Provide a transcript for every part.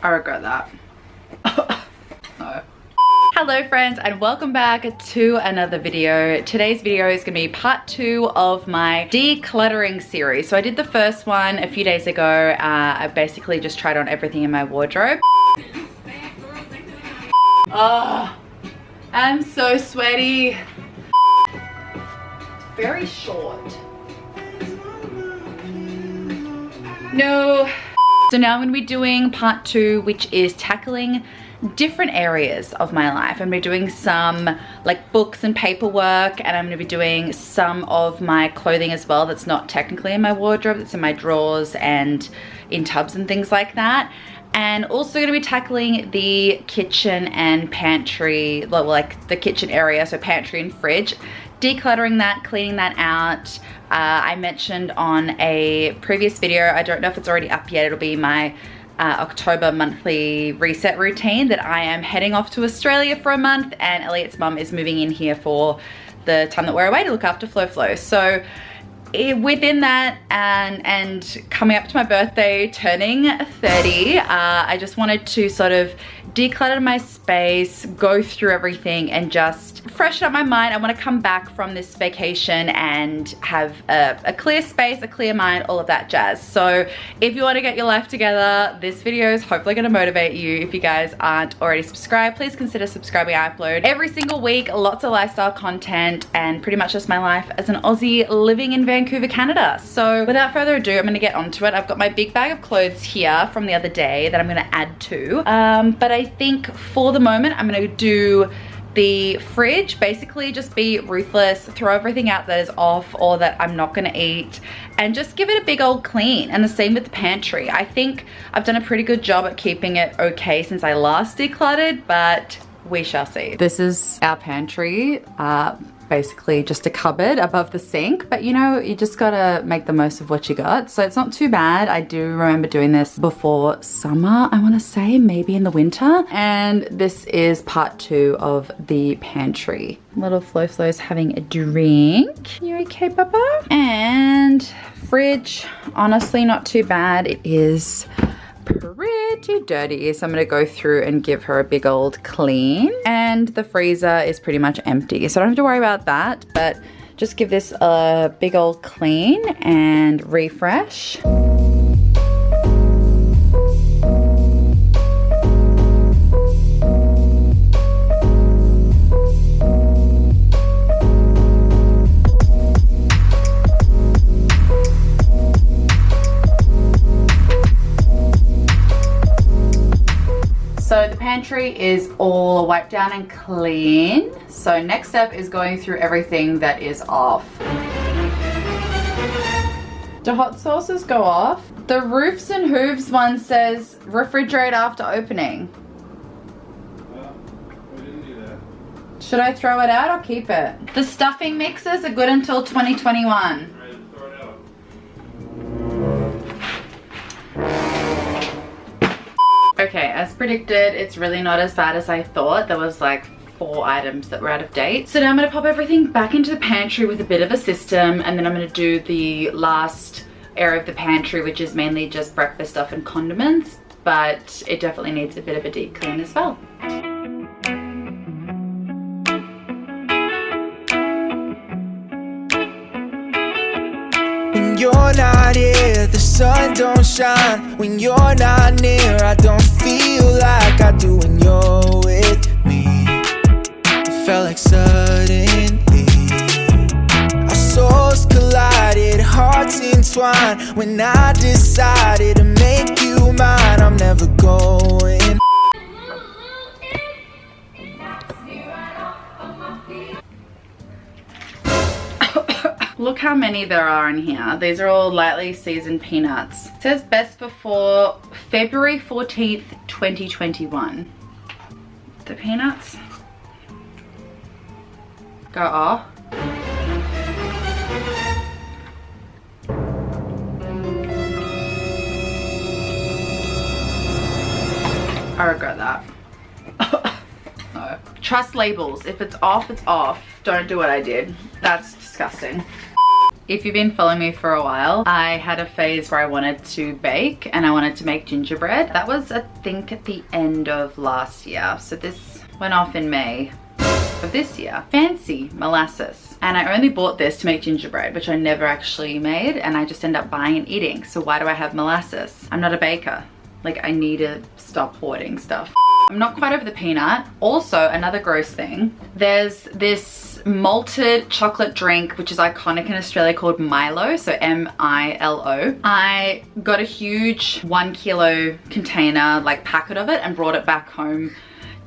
I regret that. No. Hello friends, and welcome back to another video. Today's video is going to be part 2 of my decluttering series. So I did the first one a few days ago. I basically just tried on everything in my wardrobe. Oh, I'm so sweaty. Very short. No. So now I'm going to be doing part 2, which is tackling different areas of my life. I'm going to be doing some like books and paperwork, and I'm going to be doing some of my clothing as well that's not technically in my wardrobe, that's in my drawers and in tubs and things like that. And also going to be tackling the kitchen and pantry, like the kitchen area, so pantry and fridge, decluttering that, cleaning that out. I mentioned on a previous video, I don't know if it's already up yet, it'll be my October monthly reset routine, that I am heading off to Australia for a month, and Elliot's mum is moving in here for the time that we're away to look after Flo. So within that and coming up to my birthday, turning 30, I just wanted to sort of declutter my space, go through everything and just freshen up my mind. I want to come back from this vacation and have a clear space, a clear mind, all of that jazz. So if you want to get your life together, this video is hopefully going to motivate you. If you guys aren't already subscribed, please consider subscribing. I upload every single week, lots of lifestyle content and pretty much just my life as an Aussie living in Vancouver, Canada. So without further ado, I'm going to get onto it. I've got my big bag of clothes here from the other day that I'm going to add to. But I think for the moment, I'm going to do the fridge, basically just be ruthless, throw everything out that is off or that I'm not gonna eat, and just give it a big old clean. And the same with the pantry. I think I've done a pretty good job at keeping it okay since I last decluttered, but we shall see. This is our pantry. Basically just a cupboard above the sink, but you know, you just gotta make the most of what you got. So it's not too bad. I do remember doing this before summer, I want to say, maybe in the winter. And this is part 2 of the pantry. Little Flo's having a drink. You okay, Papa? And fridge, honestly not too bad. It is pretty dirty, so I'm gonna go through and give her a big old clean. And the freezer is pretty much empty, so I don't have to worry about that, but just give this a big old clean and refresh. So the pantry is all wiped down and clean. So next step is going through everything that is off. Do hot sauces go off? The Roofs and Hooves one says refrigerate after opening. We didn't do that. Should I throw it out or keep it? The stuffing mixers are good until 2021. Throw it out. Okay, as predicted, it's really not as bad as I thought. There was like 4 items that were out of date. So now I'm gonna pop everything back into the pantry with a bit of a system, and then I'm gonna do the last area of the pantry, which is mainly just breakfast stuff and condiments, but it definitely needs a bit of a deep clean as well. When you're not here, the sun don't shine. When you're not near, I don't feel like I do when you're with me. It felt like suddenly our souls collided, hearts entwined. When I decided to make you mine, I'm never going. Look how many there are in here. These are all lightly seasoned peanuts. It says best before February 14th, 2021. The peanuts go off. I regret that. No. Trust labels. If it's off, it's off. Don't do what I did. That's disgusting. If you've been following me for a while, I had a phase where I wanted to bake and I wanted to make gingerbread. That was, I think, at the end of last year. So this went off in May of this year. Fancy molasses. And I only bought this to make gingerbread, which I never actually made, and I just end up buying and eating. So why do I have molasses? I'm not a baker. Like, I need to stop hoarding stuff. I'm not quite over the peanut. Also, another gross thing, there's this malted chocolate drink which is iconic in Australia called Milo, so M-I-L-O. I got a huge 1 kilo container, like packet of it, and brought it back home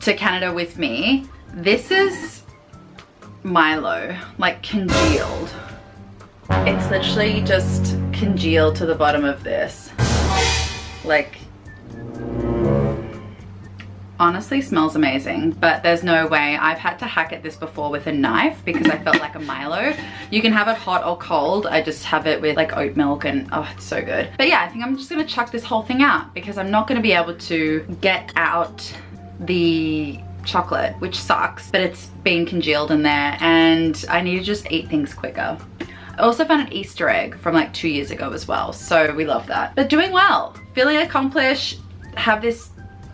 to Canada with me. This is Milo, like congealed. It's literally just congealed to the bottom of this. Like, honestly smells amazing, but there's no way. I've had to hack at this before with a knife because I felt like a Milo. You can have it hot or cold. I just have it with like oat milk and oh, it's so good. But yeah, I think I'm just gonna chuck this whole thing out because I'm not gonna be able to get out the chocolate, which sucks, but it's been congealed in there and I need to just eat things quicker. I also found an Easter egg from like 2 years ago as well, so we love that. But doing well, feeling accomplished, have this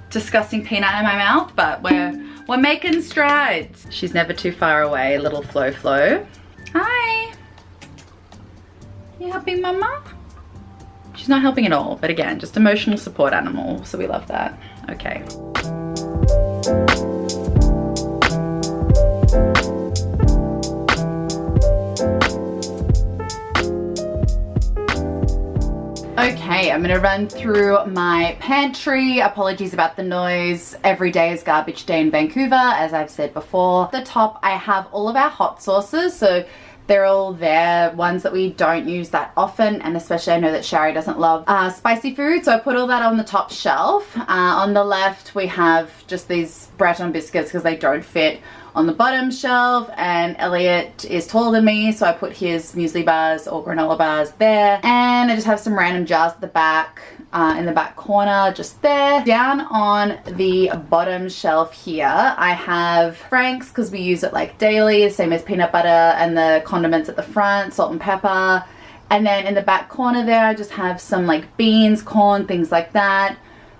disgusting peanut in my mouth, but we're making strides. She's never too far away, little Flo. Hi. You helping mama? She's not helping at all, but again, just emotional support animal, so we love that. Okay. Okay, I'm gonna run through my pantry. Apologies about the noise. Every day is garbage day in Vancouver, as I've said before. At the top, I have all of our hot sauces, so they're all there, ones that we don't use that often, and especially I know that Shari doesn't love spicy food, so I put all that on the top shelf. On the left, we have just these Breton biscuits because they don't fit on the bottom shelf, and Elliot is taller than me, so I put his muesli bars or granola bars there. And I just have some random jars at the back, in the back corner, just there. Down on the bottom shelf here, I have Frank's because we use it like daily, same as peanut butter, and the condiments at the front, salt and pepper. And then in the back corner there, I just have some like beans, corn, things like that.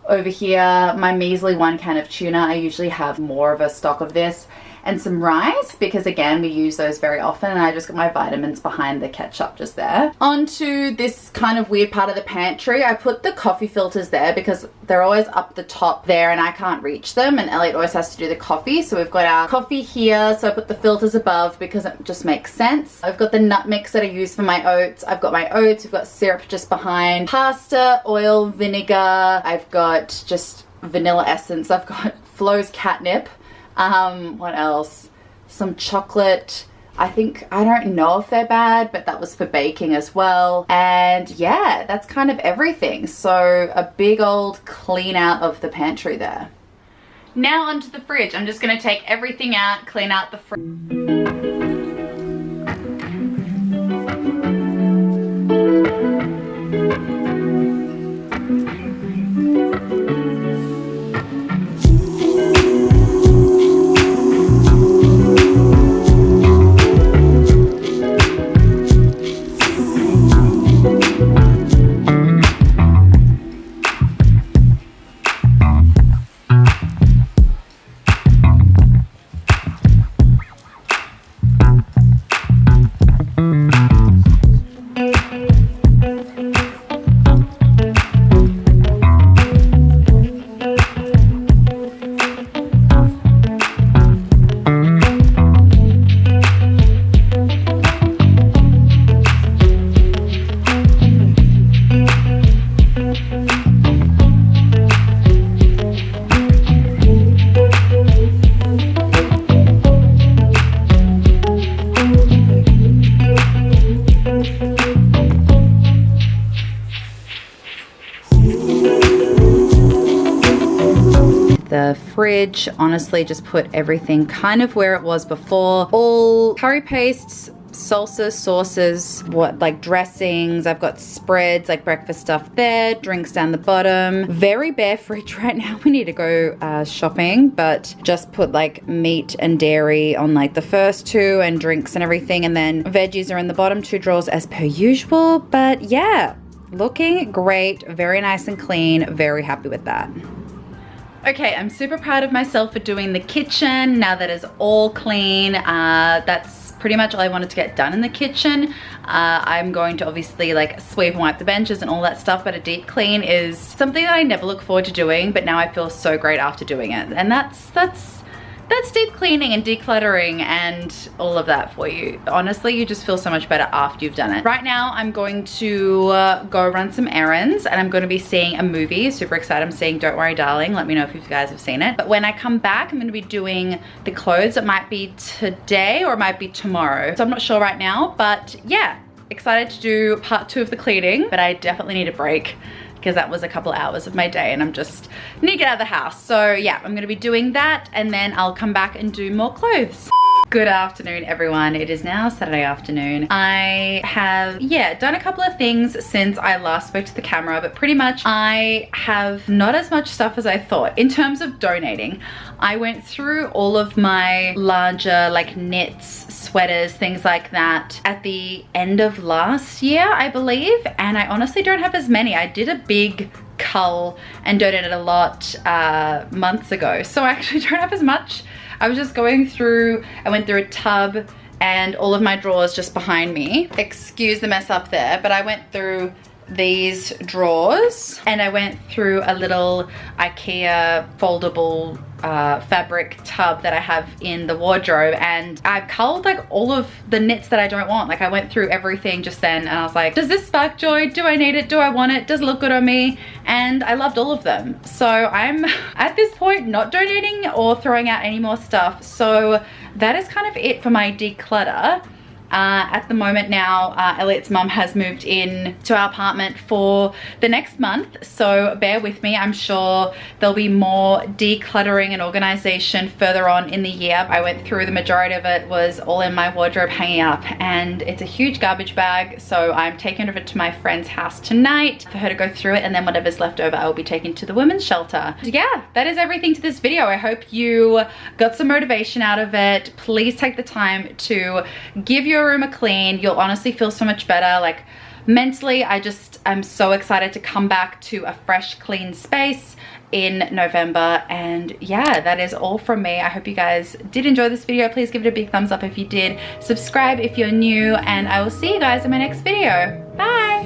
Over here, my measly 1 can of tuna. I usually have more of a stock of this. And some rice, because again, we use those very often, and I just got my vitamins behind the ketchup just there. Onto this kind of weird part of the pantry. I put the coffee filters there because they're always up the top there and I can't reach them, and Elliot always has to do the coffee. So we've got our coffee here, so I put the filters above because it just makes sense. I've got the nut mix that I use for my oats. I've got my oats, we've got syrup just behind. Pasta, oil, vinegar. I've got just vanilla essence. I've got Flo's catnip. What else? Some chocolate. I don't know if they're bad, but that was for baking as well. And yeah, that's kind of everything. So a big old clean out of the pantry there. Now onto the fridge. I'm just gonna take everything out, clean out the fridge. The fridge, honestly, just put everything kind of where it was before. All curry pastes, salsas, sauces, what, like dressings. I've got spreads, like breakfast stuff there, drinks down the bottom. Very bare fridge right now. We need to go shopping, but just put like meat and dairy on like the first two and drinks and everything, and then veggies are in the bottom two drawers as per usual. But yeah, looking great, very nice and clean, very happy with that. Okay, I'm super proud of myself for doing the kitchen now that it's all clean. That's pretty much all I wanted to get done in the kitchen. I'm going to obviously like sweep and wipe the benches and all that stuff, but a deep clean is something that I never look forward to doing, but now I feel so great after doing it. And that's deep cleaning and decluttering and all of that for you. Honestly, you just feel so much better after you've done it. Right now, I'm going to go run some errands, and I'm going to be seeing a movie. Super excited. I'm seeing Don't Worry Darling. Let me know if you guys have seen it. But when I come back, I'm going to be doing the clothes. It might be today or it might be tomorrow. So I'm not sure right now, but yeah, excited to do part 2 of the cleaning, but I definitely need a break, because that was a couple hours of my day and I'm just need to get out of the house. So yeah, I'm gonna be doing that and then I'll come back and do more clothes. Good afternoon, everyone. It is now Saturday afternoon. I have, yeah, done a couple of things since I last spoke to the camera, but pretty much I have not as much stuff as I thought. In terms of donating, I went through all of my larger like knits, sweaters, things like that at the end of last year, I believe, and I honestly don't have as many. I did a big cull and donated a lot months ago, so I actually don't have as much. I was just going through, I went through a tub and all of my drawers just behind me. Excuse the mess up there, but I went through these drawers and I went through a little IKEA foldable fabric tub that I have in the wardrobe, and I've culled like all of the knits that I don't want. Like I went through everything just then and I was like, does this spark joy? Do I need it? Do I want it? Does it look good on me? And I loved all of them. So I'm at this point not donating or throwing out any more stuff. So that is kind of it for my declutter. At the moment now, Elliot's mum has moved in to our apartment for the next month, so bear with me. I'm sure there'll be more decluttering and organization further on in the year. I went through the majority of it, was all in my wardrobe hanging up, and it's a huge garbage bag, so I'm taking it over to my friend's house tonight for her to go through it, and then whatever's left over I will be taking to the women's shelter. So yeah, that is everything to this video. I hope you got some motivation out of it. Please take the time to give your room a clean. You'll honestly feel so much better. Like mentally, I'm so excited to come back to a fresh, clean space in November. And yeah, that is all from me. I hope you guys did enjoy this video. Please give it a big thumbs up if you did. Subscribe if you're new, and I will see you guys in my next video. Bye.